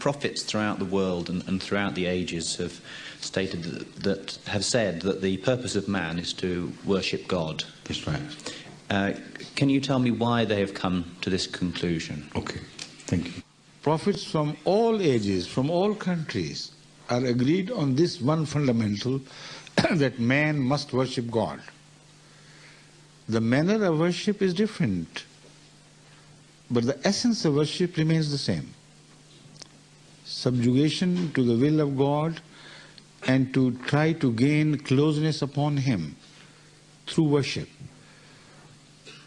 prophets throughout the world and throughout the ages have stated have said that the purpose of man is to worship God. That's right. Can you tell me why they have come to this conclusion? Okay, thank you. Prophets from all ages, from all countries, are agreed on this one fundamental that man must worship God. The manner of worship is different, but the essence of worship remains the same. Subjugation to the will of God and to try to gain closeness upon Him through worship.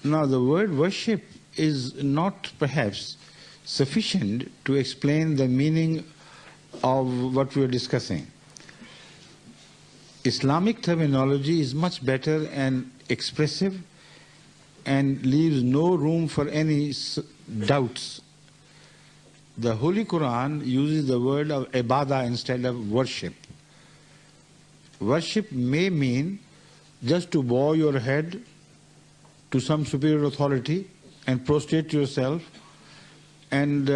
Now, the word worship is not perhaps sufficient to explain the meaning of what we are discussing. Islamic terminology is much better and expressive and leaves no room for any doubts. The Holy Quran uses the word of ibadah instead of worship. Worship may mean just to bow your head to some superior authority and prostrate yourself and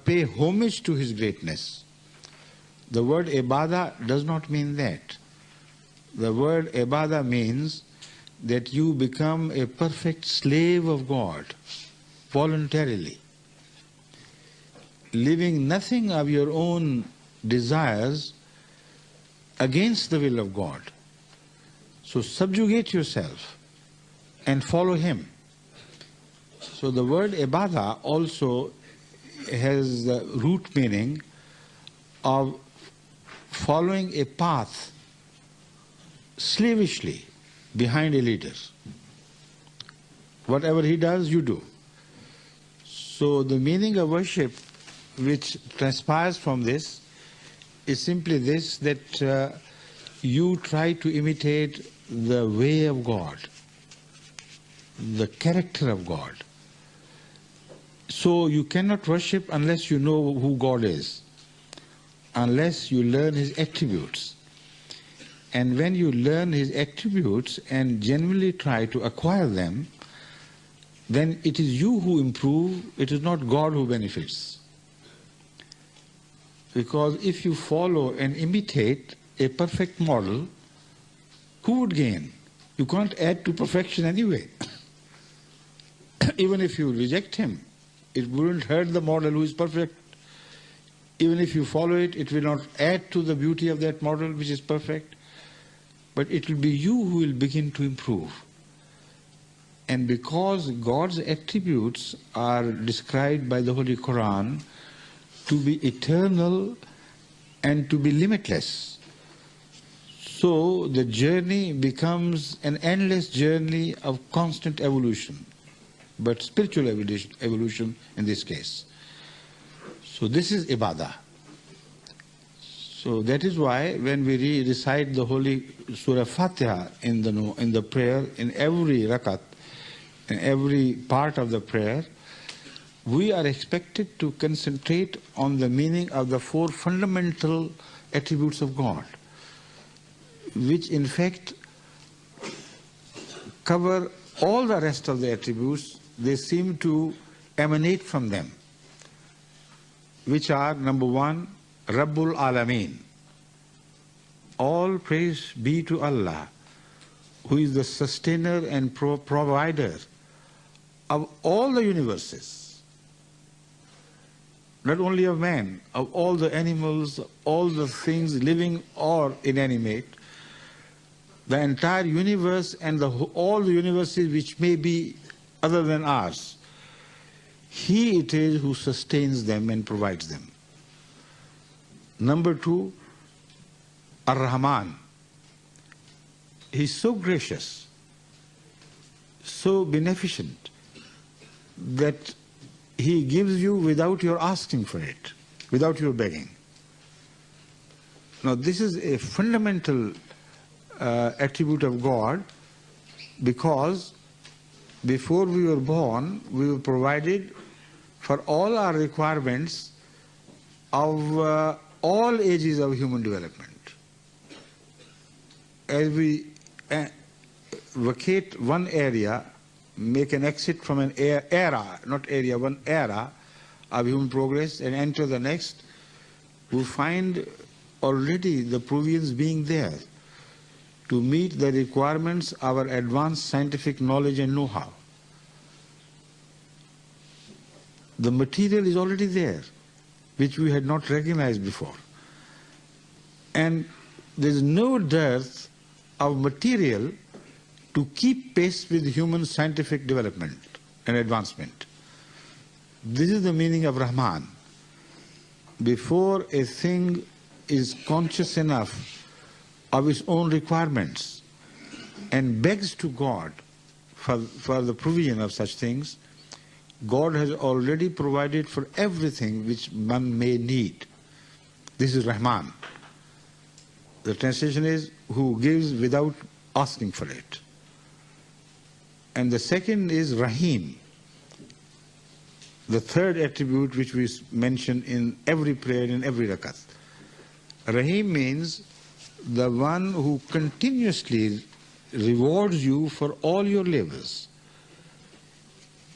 pay homage to his greatness. The word ibadah does not mean that. The word ibadah means that you become a perfect slave of God voluntarily, leaving nothing of your own desires against the will of God. So subjugate yourself and follow Him. So the word ibadah also has the root meaning of following a path slavishly behind a leader. Whatever he does, you do. So the meaning of worship which transpires from this is simply this, that you try to imitate the way of God, the character of God. So you cannot worship unless you know who God is, unless you learn His attributes. And when you learn His attributes and genuinely try to acquire them, then it is you who improve, it is not God who benefits. Because if you follow and imitate a perfect model, who would gain? You can't add to perfection anyway. Even if you reject him, it wouldn't hurt the model who is perfect. Even if you follow it, it will not add to the beauty of that model which is perfect. But it will be you who will begin to improve. And because God's attributes are described by the Holy Quran to be eternal and to be limitless, so the journey becomes an endless journey of constant evolution, but spiritual evolution in this case. So this is ibadah. So that is why when we recite the holy Surah Fatiha in the prayer, in every rakat, in every part of the prayer, we are expected to concentrate on the meaning of the four fundamental attributes of God, which in fact cover all the rest of the attributes. They seem to emanate from them, which are, number one, Rabbul Alameen. All praise be to Allah, who is the sustainer and provider of all the universes, not only of man, of all the animals, all the things living or inanimate, the entire universe and all the universes which may be other than ours. He it is who sustains them and provides them. Number two, Ar-Rahman. He is so gracious, so beneficent, that He gives you without your asking for it, without your begging. Now this is a fundamental attribute of God, because before we were born, we were provided for all our requirements of all ages of human development. As we vacate one area, make an exit from an era, not area, one era of human progress and enter the next, we find already the provisions being there to meet the requirements of our advanced scientific knowledge and know-how. The material is already there, which we had not recognized before. And there is no dearth of material to keep pace with human scientific development and advancement. This is the meaning of Rahman. Before a thing is conscious enough of its own requirements and begs to God for the provision of such things, God has already provided for everything which one may need. This is Rahman. The translation is, who gives without asking for it. And the second is Rahim, the third attribute which we mention in every prayer, in every rakat. Rahim means the one who continuously rewards you for all your labors,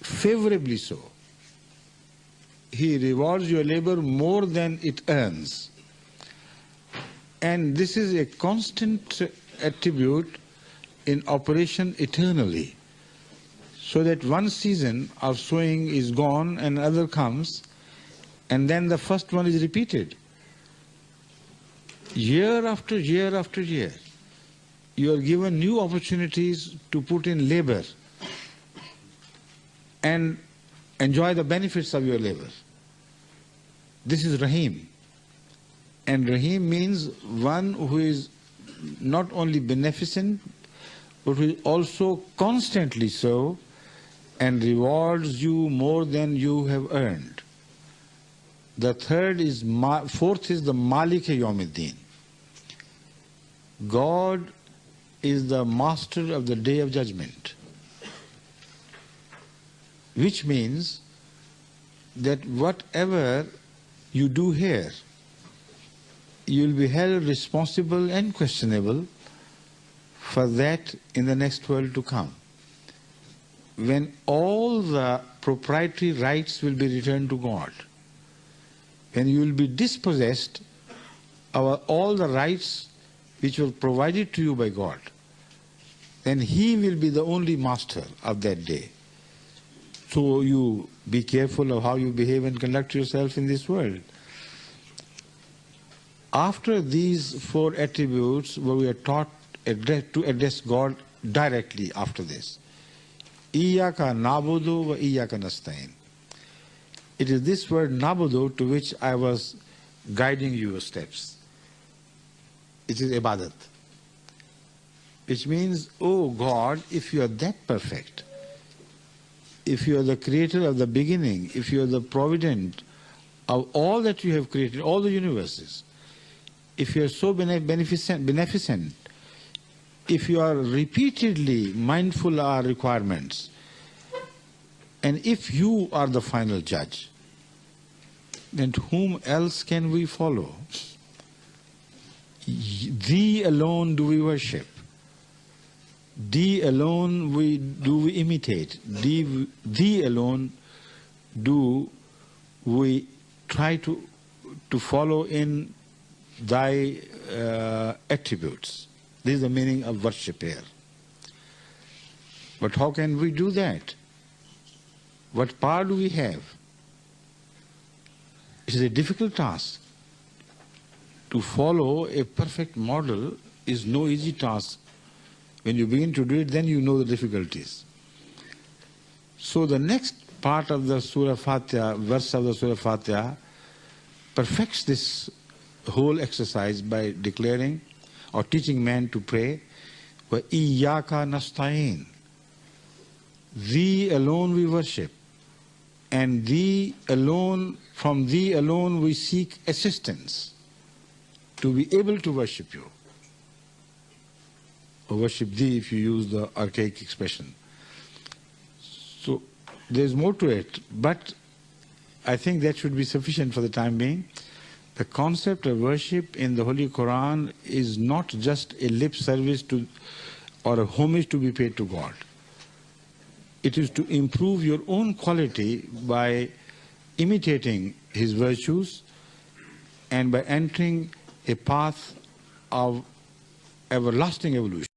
favorably so. He rewards your labor more than it earns. And this is a constant attribute in operation eternally. So that one season of sowing is gone and another comes, and then the first one is repeated. Year after year after year, you are given new opportunities to put in labor and enjoy the benefits of your labor. This is Rahim. And Rahim means one who is not only beneficent, but who is also constantly so, and rewards you more than you have earned. The fourth is the Malik Yawmiddin. God is the master of the day of judgment, which means that whatever you do here, you will be held responsible and questionable for that in the next world to come, when all the proprietary rights will be returned to God, when you will be dispossessed of all the rights which were provided to you by God, then He will be the only master of that day. So you be careful of how you behave and conduct yourself in this world. After these four attributes, we are taught to address God directly after this. Iyaka nabudu wa iyaka nasta'in. It is this word nabudu to which I was guiding your steps. It is ibadat, which means, oh God, if you are that perfect, if you are the creator of the beginning, if you are the provident of all that you have created, all the universes, if you are so beneficent, if you are repeatedly mindful of our requirements, and if you are the final judge, then whom else can we follow? Thee alone do we worship. Thee alone do we imitate. Thee alone do we try to follow in thy attributes. This is the meaning of worship here. But how can we do that? What power do we have? It is a difficult task. To follow a perfect model is no easy task. When you begin to do it, then you know the difficulties. So the next part of the Surah Fatiha, verse of the Surah Fatiha, perfects this whole exercise by declaring or teaching man to pray, wa iyyaka nasta'in. Thee alone we worship, and thee alone, from thee alone we seek assistance to be able to worship you. Or worship thee if you use the archaic expression. So there's more to it, but I think that should be sufficient for the time being. The concept of worship in the Holy Quran is not just a lip service to or a homage to be paid to God. It is to improve your own quality by imitating His virtues and by entering a path of everlasting evolution.